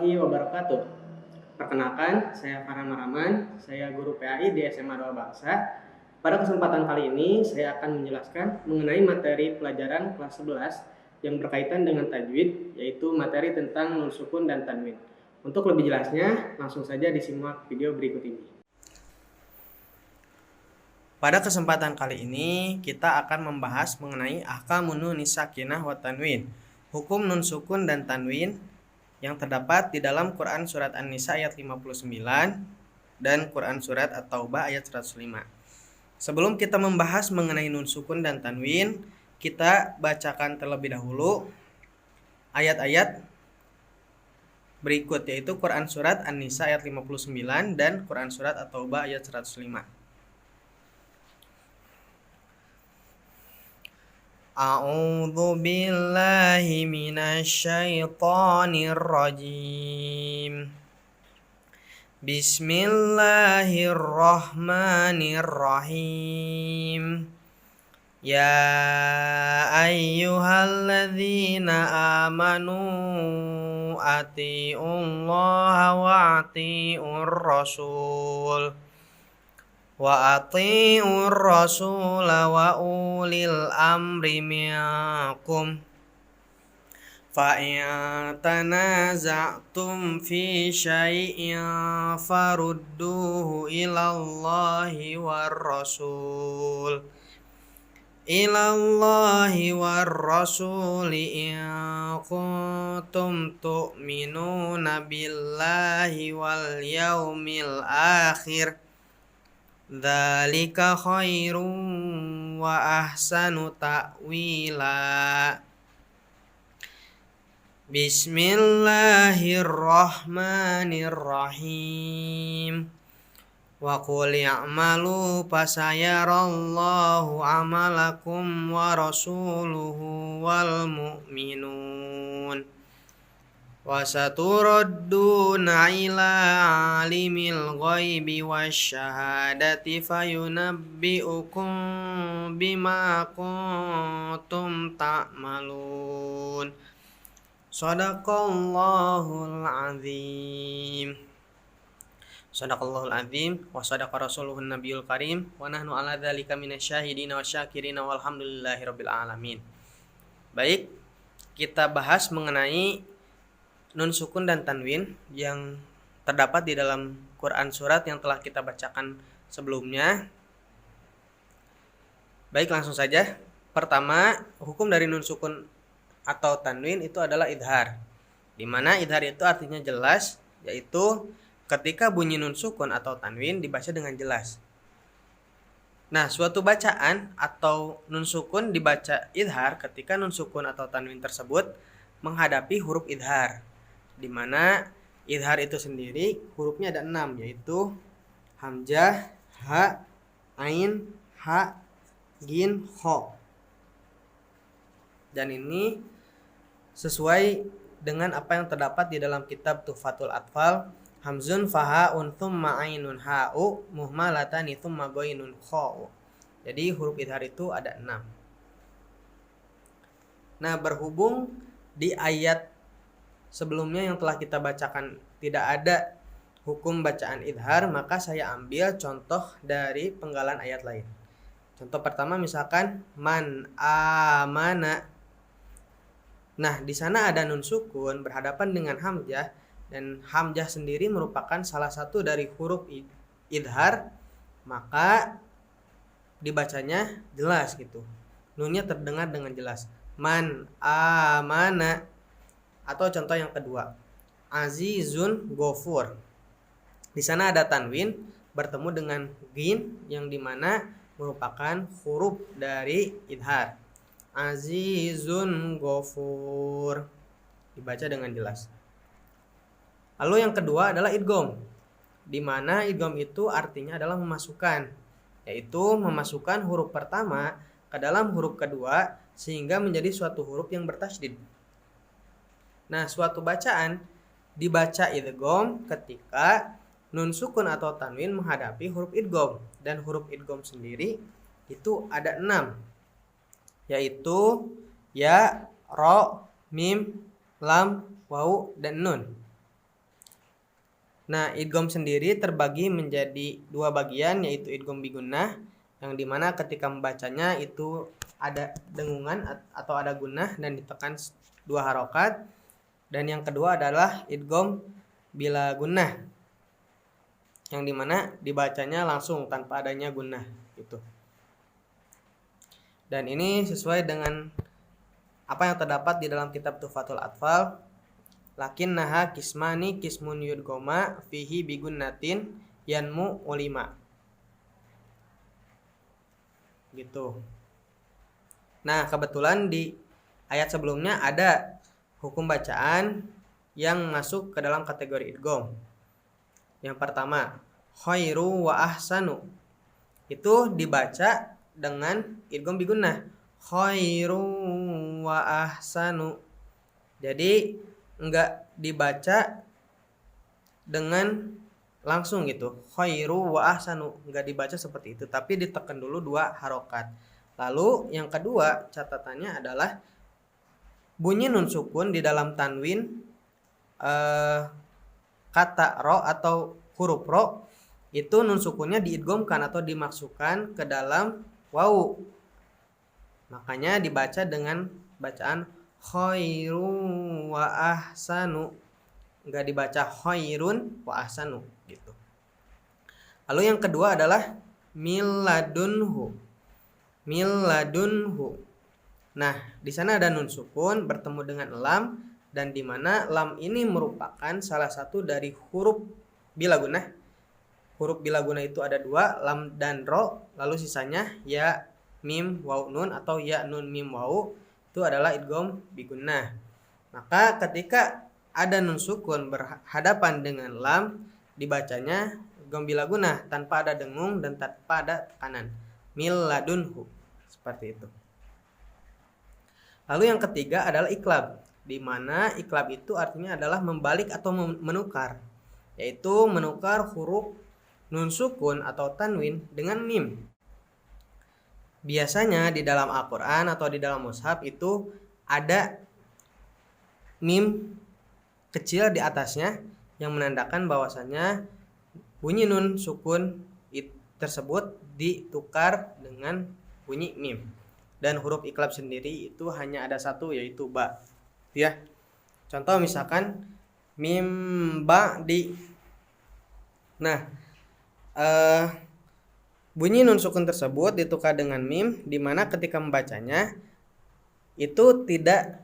warahmatullahi wabarakatuh. Perkenalkan, saya Farhan Maraman, saya guru PAI di SMA 2 Bangsa. Pada kesempatan kali ini, saya akan menjelaskan mengenai materi pelajaran kelas 11 yang berkaitan dengan tajwid, yaitu materi tentang nun sukun dan tanwin. Untuk lebih jelasnya, langsung saja disimak video berikut ini. Pada kesempatan kali ini, kita akan membahas mengenai ahkamun nun sakinah wa tanwin, hukum nun sukun dan tanwin yang terdapat di dalam Quran Surat An-Nisa ayat 59 dan Quran Surat At-Taubah ayat 105. Sebelum kita membahas mengenai nun sukun dan tanwin, kita bacakan terlebih dahulu ayat-ayat berikut, yaitu Quran Surat An-Nisa ayat 59 dan Quran Surat At-Taubah ayat 105. A'udzu billahi minasyaitonir rajim. Bismillahirrahmanirrahim. Ya ayyuhalladzina amanu atiiullaha wa atiiur rasul wa atiiur rasul wa ulil amri minkum fa in tanaza'tum fi syai'in farudduhu ilallahi war rasul in kuntum tu'minuna billahi wal yaumil akhir dzalika khairun wa ahsanu ta'wila. Bismillahirrahmanirrahim. Wa qul i'malu fasayarallahu amalakum wa rasuluhu wal mu'minun wa saturadduna ila alimil ghaibi wasyahadati fayunabbi'ukum bima kuntum ta'malun. Shadaqallahul azim. Shadaqallahul azim wa shadaqa rasuluhun nabiyul karim wa nahnu ala dzalika minasyahidina wasyakirina walhamdulillahirabbil alamin. Baik, kita bahas mengenai nun sukun dan tanwin yang terdapat di dalam Quran surat yang telah kita bacakan sebelumnya. Baik, langsung saja. Pertama, hukum dari nun sukun atau tanwin itu adalah idhar, di mana idhar itu artinya jelas, yaitu ketika bunyi nun sukun atau tanwin dibaca dengan jelas. Nah, suatu bacaan atau nun sukun dibaca idhar ketika nun sukun atau tanwin tersebut menghadapi huruf idhar, di mana idhar itu sendiri hurufnya ada 6, yaitu hamzah, ha, ain, ha, gin, ho. Dan ini sesuai dengan apa yang terdapat di dalam kitab Tuhfatul Atfal, hamzun fahaun thumma ainun ha'u muhmalatani thumma ghainun kha'u. Jadi huruf idhar itu ada 6. Nah, berhubung di ayat sebelumnya yang telah kita bacakan tidak ada hukum bacaan idhar, maka saya ambil contoh dari penggalan ayat lain. Contoh pertama misalkan man amana. Nah, di sana ada nun sukun berhadapan dengan hamzah, dan hamzah sendiri merupakan salah satu dari huruf idhar, maka dibacanya jelas gitu. Nunnya terdengar dengan jelas. Man amana. Atau contoh yang kedua, azizun ghafur. Di sana ada tanwin bertemu dengan ghin yang dimana merupakan huruf dari idhar. Azizun ghafur, dibaca dengan jelas. Lalu yang kedua adalah idgham, di mana idgham itu artinya adalah memasukkan, yaitu memasukkan huruf pertama ke dalam huruf kedua sehingga menjadi suatu huruf yang bertasydid. Nah, suatu bacaan dibaca idgham ketika nun sukun atau tanwin menghadapi huruf idgham, dan huruf idgham sendiri itu ada 6, yaitu ya, ro, mim, lam, waw, dan nun. Nah, idgham sendiri terbagi menjadi dua bagian, yaitu idgham bigunnah, yang dimana ketika membacanya itu ada dengungan atau ada gunnah dan ditekan dua harokat. Dan yang kedua adalah idgham bila gunnah, yang dimana dibacanya langsung tanpa adanya gunnah gitu. Dan ini sesuai dengan apa yang terdapat di dalam kitab Tuhfatul Atfal. Lakin naha kismani kismun yudgoma fihi bigunnatin yanmu ulima gitu. Nah, kebetulan di ayat sebelumnya ada hukum bacaan yang masuk ke dalam kategori idgham. Yang pertama, khairu wa ahsanu. Itu dibaca dengan idgham bigunnah. Khairu wa ahsanu. Jadi enggak dibaca dengan langsung gitu. Khairu wa ahsanu, enggak dibaca seperti itu, tapi ditekan dulu dua harokat. Lalu yang kedua catatannya adalah bunyi nun sukun di dalam tanwin kata ro atau huruf ro itu nun sukunnya diidghamkan atau dimasukkan ke dalam wawu. Makanya dibaca dengan bacaan khairu wa ahsanu, enggak dibaca khairun wa ahsanu gitu. Lalu yang kedua adalah milladunhu. Milladunhu. Nah, di sana ada nun sukun bertemu dengan lam, dan di mana lam ini merupakan salah satu dari huruf bila gunnah. Huruf bila gunnah itu ada dua, lam dan ro, lalu sisanya ya, mim, waw, nun atau ya, nun, mim, waw. Itu adalah idgham bigunnah. Maka ketika ada nun sukun berhadapan dengan lam, dibacanya idgham bila gunnah tanpa ada dengung dan tanpa ada tekanan. Milladunhu. Seperti itu. Lalu yang ketiga adalah iklab, di mana iklab itu artinya adalah membalik atau menukar, yaitu menukar huruf nun sukun atau tanwin dengan mim. Biasanya di dalam Al-Quran atau di dalam mushaf itu ada mim kecil di atasnya yang menandakan bahwasanya bunyi nun sukun tersebut ditukar dengan bunyi mim. Dan huruf iklab sendiri itu hanya ada satu, yaitu ba. Ya. Contoh misalkan mim ba di. Nah, bunyi nun sukun tersebut ditukar dengan mim, di mana ketika membacanya itu tidak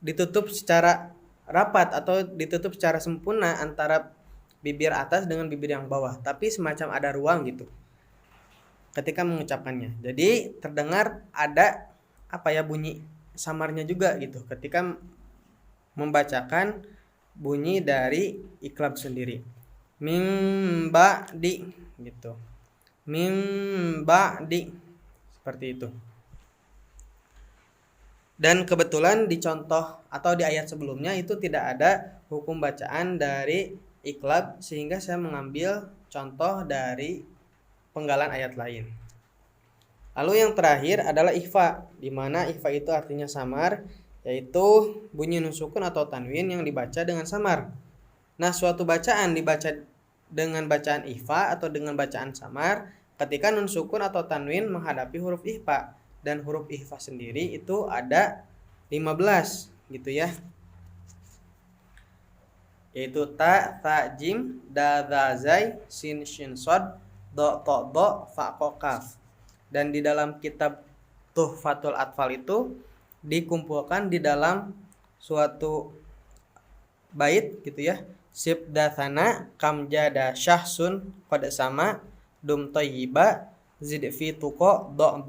ditutup secara rapat atau ditutup secara sempurna antara bibir atas dengan bibir yang bawah, tapi semacam ada ruang gitu ketika mengucapkannya. Jadi terdengar ada bunyi samarnya juga gitu ketika membacakan bunyi dari iklab sendiri. Mim ba di gitu. Mim ba'di, seperti itu. Dan kebetulan di contoh atau di ayat sebelumnya itu tidak ada hukum bacaan dari iklab, sehingga saya mengambil contoh dari penggalan ayat lain. Lalu yang terakhir adalah ikhfa, di mana ikhfa itu artinya samar, yaitu bunyi nun sukun atau tanwin yang dibaca dengan samar. Nah, suatu bacaan dibaca dengan bacaan ikhfa atau dengan bacaan samar ketika nun sukun atau tanwin menghadapi huruf ikhfa, dan huruf ikhfa sendiri itu ada 15 gitu ya. Yaitu ta, jim, da, zai, sin, shin, sod, do, to, do, fa, ko, kaf. Dan di dalam kitab Tuhfatul Atfal itu dikumpulkan di dalam suatu bait gitu ya. Sibdathana kam jada syahsun qad sama dum thayyiba zid fi tuqa do 5.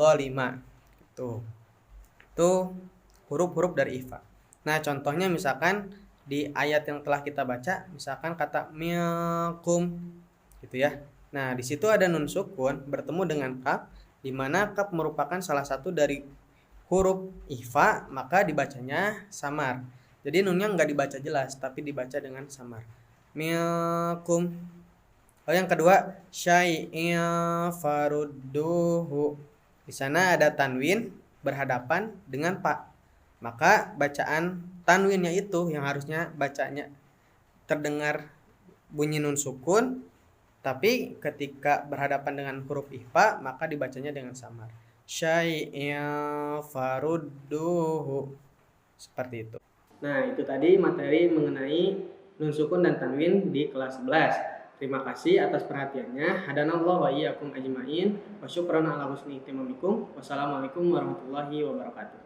Itu huruf-huruf dari ikhfa. Nah, contohnya misalkan di ayat yang telah kita baca, misalkan kata milkum gitu ya. Nah, di situ ada nun sukun bertemu dengan kaf, di mana kaf merupakan salah satu dari huruf ikhfa, maka dibacanya samar. Jadi nunnya enggak dibaca jelas, tapi dibaca dengan samar. Milkum. Lalu yang kedua, syai'in farudduhu. Di sana ada tanwin berhadapan dengan pa. Maka bacaan tanwinnya itu yang harusnya bacanya terdengar bunyi nun sukun, tapi ketika berhadapan dengan huruf ikhfa maka dibacanya dengan samar. Syai'in farudduhu. Seperti itu. Nah, itu tadi materi mengenai nun sukun dan tanwin di kelas 11. Terima kasih atas perhatiannya. Hadanallahu wa iyyakum ajmain. Wa syukran ala husni ihtimamikum. Wassalamualaikum warahmatullahi wabarakatuh.